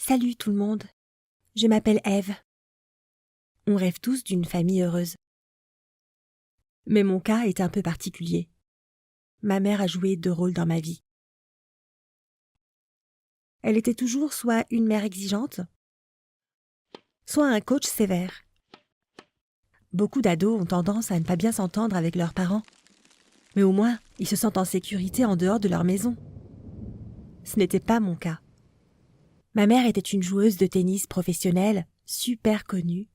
Salut tout le monde, je m'appelle Eve. On rêve tous d'une famille heureuse. Mais mon cas est un peu particulier. Ma mère a joué 2 rôles dans ma vie. Elle était toujours soit une mère exigeante, soit un coach sévère. Beaucoup d'ados ont tendance à ne pas bien s'entendre avec leurs parents, mais au moins ils se sentent en sécurité en dehors de leur maison. Ce n'était pas mon cas. Ma mère était une joueuse de tennis professionnelle, super connue.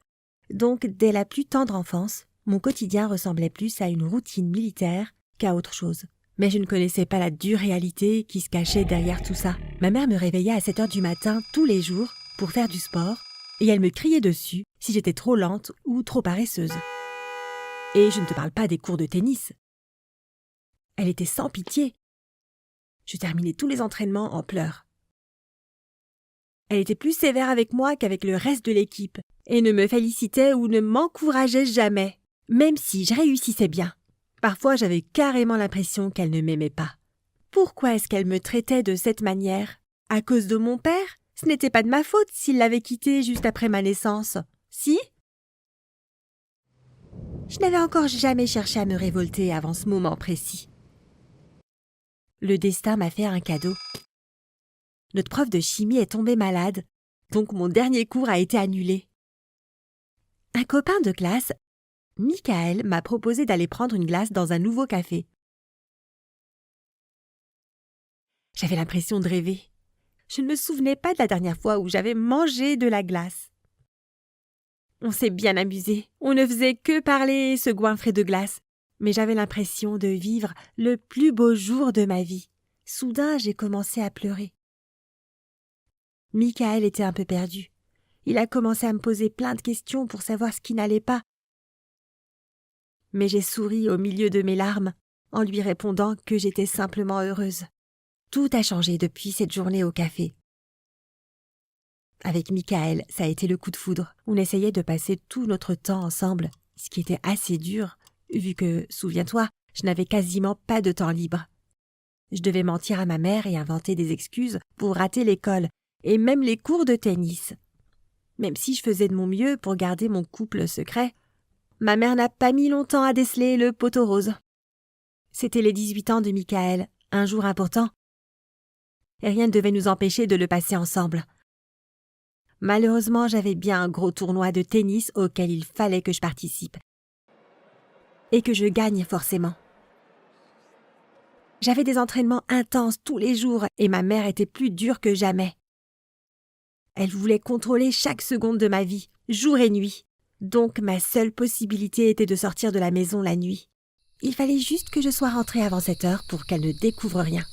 Donc, dès la plus tendre enfance, mon quotidien ressemblait plus à une routine militaire qu'à autre chose. Mais je ne connaissais pas la dure réalité qui se cachait derrière tout ça. Ma mère me réveillait à 7 heures du matin tous les jours pour faire du sport et elle me criait dessus si j'étais trop lente ou trop paresseuse. Et je ne te parle pas des cours de tennis. Elle était sans pitié. Je terminais tous les entraînements en pleurs. Elle était plus sévère avec moi qu'avec le reste de l'équipe et ne me félicitait ou ne m'encourageait jamais, même si je réussissais bien. Parfois, j'avais carrément l'impression qu'elle ne m'aimait pas. Pourquoi est-ce qu'elle me traitait de cette manière? À cause de mon père? Ce n'était pas de ma faute s'il l'avait quitté juste après ma naissance. Si? Je n'avais encore jamais cherché à me révolter avant ce moment précis. Le destin m'a fait un cadeau. Notre prof de chimie est tombé malade, donc mon dernier cours a été annulé. Un copain de classe, Michael, m'a proposé d'aller prendre une glace dans un nouveau café. J'avais l'impression de rêver. Je ne me souvenais pas de la dernière fois où j'avais mangé de la glace. On s'est bien amusé. On ne faisait que parler et se goinfrer de glace. Mais j'avais l'impression de vivre le plus beau jour de ma vie. Soudain, j'ai commencé à pleurer. Michael était un peu perdu. Il a commencé à me poser plein de questions pour savoir ce qui n'allait pas. Mais j'ai souri au milieu de mes larmes en lui répondant que j'étais simplement heureuse. Tout a changé depuis cette journée au café. Avec Michael, ça a été le coup de foudre. On essayait de passer tout notre temps ensemble, ce qui était assez dur, vu que, souviens-toi, je n'avais quasiment pas de temps libre. Je devais mentir à ma mère et inventer des excuses pour rater l'école, et même les cours de tennis. Même si je faisais de mon mieux pour garder mon couple secret, ma mère n'a pas mis longtemps à déceler le poteau rose. C'était les 18 ans de Michael, un jour important. Et rien ne devait nous empêcher de le passer ensemble. Malheureusement, j'avais bien un gros tournoi de tennis auquel il fallait que je participe. Et que je gagne forcément. J'avais des entraînements intenses tous les jours et ma mère était plus dure que jamais. Elle voulait contrôler chaque seconde de ma vie, jour et nuit. Donc ma seule possibilité était de sortir de la maison la nuit. Il fallait juste que je sois rentrée avant 7 heures pour qu'elle ne découvre rien.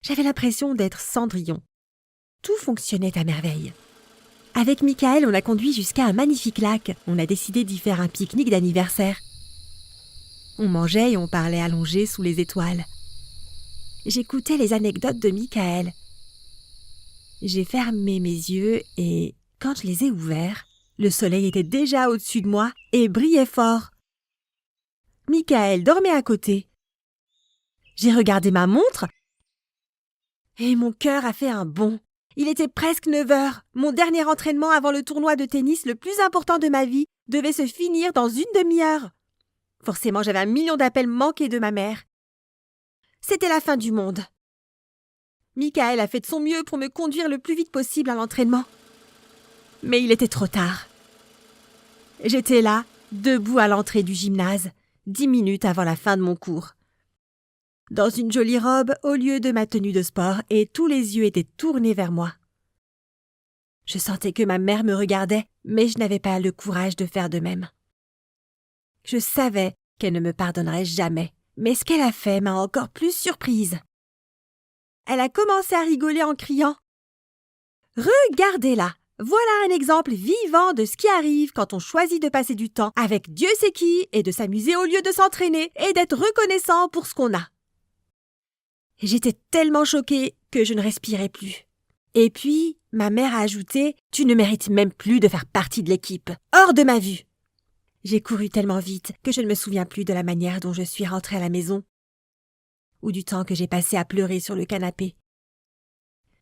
J'avais l'impression d'être Cendrillon. Tout fonctionnait à merveille. Avec Michael, on a conduit jusqu'à un magnifique lac. On a décidé d'y faire un pique-nique d'anniversaire. On mangeait et on parlait allongés sous les étoiles. J'écoutais les anecdotes de Michael. J'ai fermé mes yeux et, quand je les ai ouverts, le soleil était déjà au-dessus de moi et brillait fort. Michael dormait à côté. J'ai regardé ma montre et mon cœur a fait un bond. Il était presque 9 heures. Mon dernier entraînement avant le tournoi de tennis le plus important de ma vie devait se finir dans une demi-heure. Forcément, j'avais 1 million d'appels manqués de ma mère. C'était la fin du monde. Michael a fait de son mieux pour me conduire le plus vite possible à l'entraînement. Mais il était trop tard. J'étais là, debout à l'entrée du gymnase, 10 minutes avant la fin de mon cours. Dans une jolie robe au lieu de ma tenue de sport et tous les yeux étaient tournés vers moi. Je sentais que ma mère me regardait, mais je n'avais pas le courage de faire de même. Je savais qu'elle ne me pardonnerait jamais, mais ce qu'elle a fait m'a encore plus surprise. Elle a commencé à rigoler en criant « Regardez-la! Voilà un exemple vivant de ce qui arrive quand on choisit de passer du temps avec Dieu sait qui et de s'amuser au lieu de s'entraîner et d'être reconnaissant pour ce qu'on a. » J'étais tellement choquée que je ne respirais plus. Et puis, ma mère a ajouté « Tu ne mérites même plus de faire partie de l'équipe. Hors de ma vue !» J'ai couru tellement vite que je ne me souviens plus de la manière dont je suis rentrée à la maison ou du temps que j'ai passé à pleurer sur le canapé.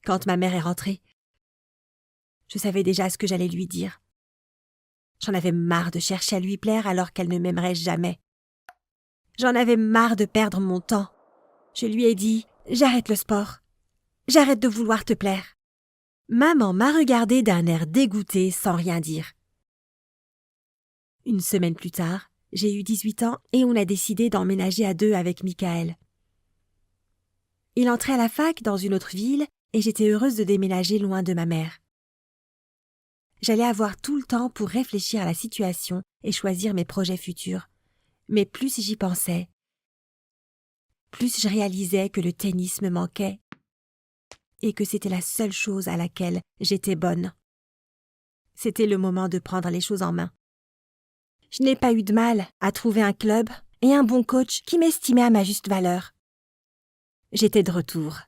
Quand ma mère est rentrée, Je savais déjà ce que j'allais lui dire. J'en avais marre de chercher à lui plaire alors qu'elle ne m'aimerait jamais. J'en avais marre de perdre mon temps. Je lui ai dit « J'arrête le sport. J'arrête de vouloir te plaire. » Maman m'a regardée d'un air dégoûté sans rien dire. Une semaine plus tard, j'ai eu 18 ans et on a décidé d'emménager à deux avec Michael. Il entrait à la fac dans une autre ville et j'étais heureuse de déménager loin de ma mère. J'allais avoir tout le temps pour réfléchir à la situation et choisir mes projets futurs. Mais plus j'y pensais, plus je réalisais que le tennis me manquait et que c'était la seule chose à laquelle j'étais bonne. C'était le moment de prendre les choses en main. Je n'ai pas eu de mal à trouver un club et un bon coach qui m'estimait à ma juste valeur. J'étais de retour.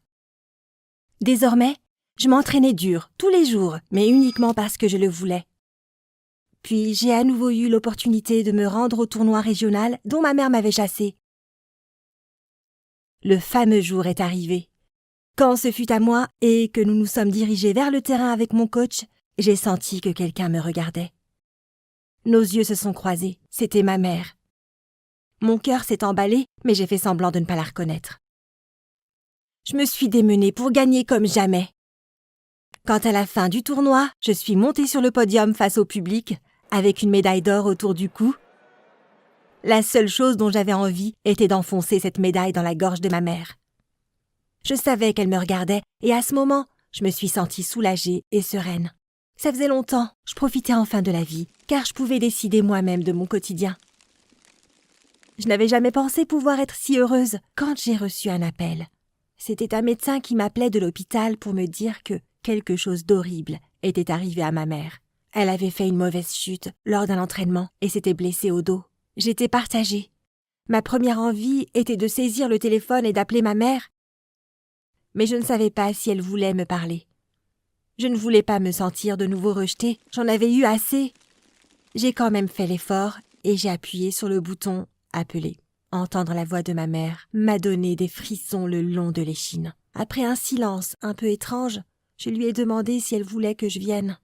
Désormais, je m'entraînais dur, tous les jours, mais uniquement parce que je le voulais. Puis j'ai à nouveau eu l'opportunité de me rendre au tournoi régional dont ma mère m'avait chassée. Le fameux jour est arrivé. Quand ce fut à moi et que nous nous sommes dirigés vers le terrain avec mon coach, j'ai senti que quelqu'un me regardait. Nos yeux se sont croisés, c'était ma mère. Mon cœur s'est emballé, mais j'ai fait semblant de ne pas la reconnaître. Je me suis démenée pour gagner comme jamais. Quand à la fin du tournoi, je suis montée sur le podium face au public, avec une médaille d'or autour du cou, la seule chose dont j'avais envie était d'enfoncer cette médaille dans la gorge de ma mère. Je savais qu'elle me regardait et à ce moment, je me suis sentie soulagée et sereine. Ça faisait longtemps, je profitais enfin de la vie, car je pouvais décider moi-même de mon quotidien. Je n'avais jamais pensé pouvoir être si heureuse quand j'ai reçu un appel. C'était un médecin qui m'appelait de l'hôpital pour me dire que quelque chose d'horrible était arrivé à ma mère. Elle avait fait une mauvaise chute lors d'un entraînement et s'était blessée au dos. J'étais partagée. Ma première envie était de saisir le téléphone et d'appeler ma mère, mais je ne savais pas si elle voulait me parler. Je ne voulais pas me sentir de nouveau rejetée, j'en avais eu assez. J'ai quand même fait l'effort et j'ai appuyé sur le bouton « Appeler ». Entendre la voix de ma mère m'a donné des frissons le long de l'échine. Après un silence un peu étrange, je lui ai demandé si elle voulait que je vienne.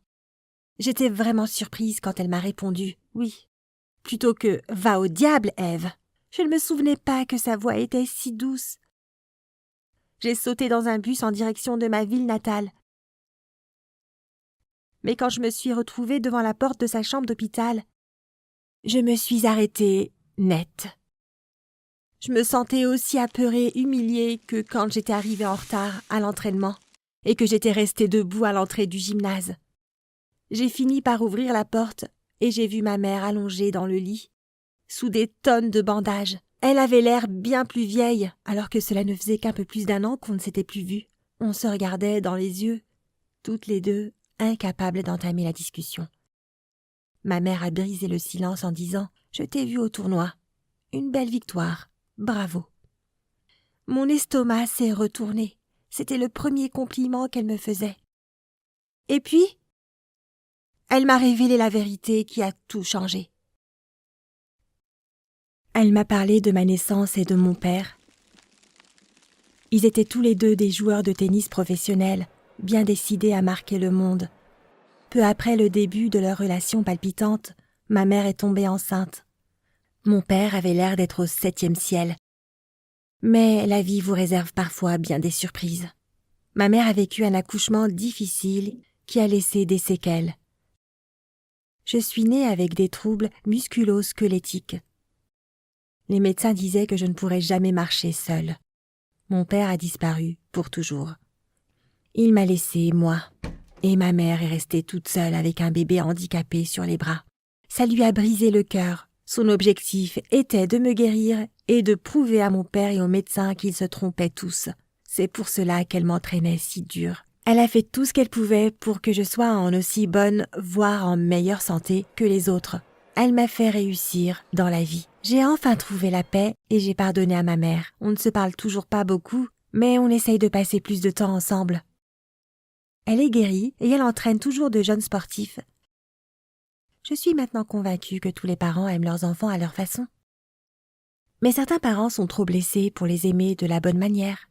J'étais vraiment surprise quand elle m'a répondu « Oui ». Plutôt que « Va au diable, Ève ». Je ne me souvenais pas que sa voix était si douce. J'ai sauté dans un bus en direction de ma ville natale. Mais quand je me suis retrouvée devant la porte de sa chambre d'hôpital, je me suis arrêtée net. Je me sentais aussi apeurée, humiliée que quand j'étais arrivée en retard à l'entraînement et que j'étais restée debout à l'entrée du gymnase. J'ai fini par ouvrir la porte et j'ai vu ma mère allongée dans le lit, sous des tonnes de bandages. Elle avait l'air bien plus vieille, alors que cela ne faisait qu'un peu plus d'un an qu'on ne s'était plus vus. On se regardait dans les yeux, toutes les deux, incapables d'entamer la discussion. Ma mère a brisé le silence en disant « Je t'ai vu au tournoi. Une belle victoire. Bravo. » Mon estomac s'est retourné. C'était le premier compliment qu'elle me faisait. Et puis, elle m'a révélé la vérité qui a tout changé. Elle m'a parlé de ma naissance et de mon père. Ils étaient tous les deux des joueurs de tennis professionnels, bien décidés à marquer le monde. Peu après le début de leur relation palpitante, ma mère est tombée enceinte. Mon père avait l'air d'être au 7e ciel. Mais la vie vous réserve parfois bien des surprises. Ma mère a vécu un accouchement difficile qui a laissé des séquelles. Je suis née avec des troubles musculo-squelettiques. Les médecins disaient que je ne pourrais jamais marcher seule. Mon père a disparu pour toujours. Il m'a laissée, moi, et ma mère est restée toute seule avec un bébé handicapé sur les bras. Ça lui a brisé le cœur. Son objectif était de me guérir et de prouver à mon père et aux médecins qu'ils se trompaient tous. C'est pour cela qu'elle m'entraînait si dur. Elle a fait tout ce qu'elle pouvait pour que je sois en aussi bonne, voire en meilleure santé que les autres. Elle m'a fait réussir dans la vie. J'ai enfin trouvé la paix et j'ai pardonné à ma mère. On ne se parle toujours pas beaucoup, mais on essaye de passer plus de temps ensemble. Elle est guérie et elle entraîne toujours de jeunes sportifs. Je suis maintenant convaincue que tous les parents aiment leurs enfants à leur façon. Mais certains parents sont trop blessés pour les aimer de la bonne manière.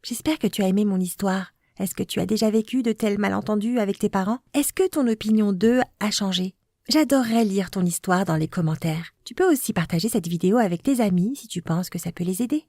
J'espère que tu as aimé mon histoire. Est-ce que tu as déjà vécu de tels malentendus avec tes parents? Est-ce que ton opinion d'eux a changé? J'adorerais lire ton histoire dans les commentaires. Tu peux aussi partager cette vidéo avec tes amis si tu penses que ça peut les aider.